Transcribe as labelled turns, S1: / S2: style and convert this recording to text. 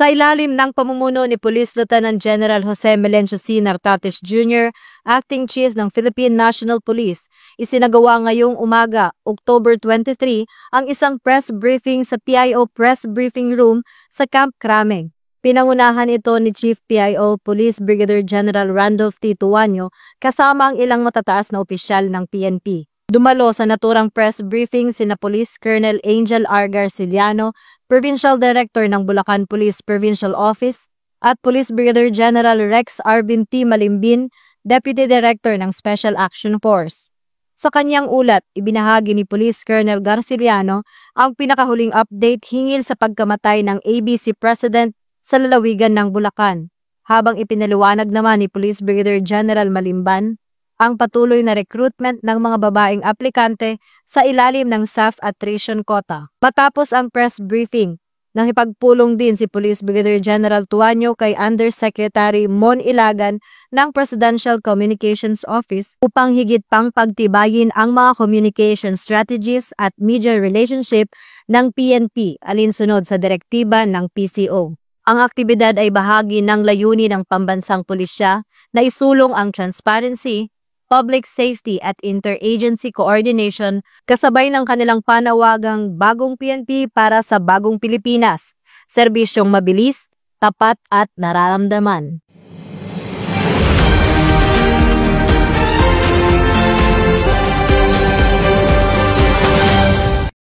S1: Sa ilalim ng pamumuno ni Police Lieutenant General Jose Melencio C. Nartates Jr., Acting Chief ng Philippine National Police, isinagawa ngayong umaga, October 23, ang isang press briefing sa PIO Press Briefing Room sa Camp Craming. Pinangunahan ito ni Chief PIO Police Brigadier General Randolph T. Tuanyo kasama ang ilang matataas na opisyal ng PNP. Dumalo sa naturang press briefing sina Police Colonel Angel R. Garciliano, Provincial Director ng Bulacan Police Provincial Office, at Police Brigadier General Rex Arvin T. Malimbin, Deputy Director ng Special Action Force. Sa kanyang ulat, ibinahagi ni Police Colonel Garciliano ang pinakahuling update hinggil sa pagkamatay ng ABC President sa lalawigan ng Bulacan, habang ipinaliwanag naman ni Police Brigadier General Malimban ang patuloy na recruitment ng mga babaeng aplikante sa ilalim ng SAF attrition quota. Matapos ang press briefing, nakipagpulong din si Police Brigadier General Tuanyo kay Undersecretary Mon Ilagan ng Presidential Communications Office upang higit pang pagtibayin ang mga communication strategies at media relationship ng PNP alinsunod sa direktiba ng PCO. Ang aktibidad ay bahagi ng layunin ng pambansang pulisya na isulong ang transparency, public safety at interagency coordination kasabay ng kanilang panawagang Bagong PNP para sa Bagong Pilipinas, serbisyong mabilis, tapat at nararamdaman.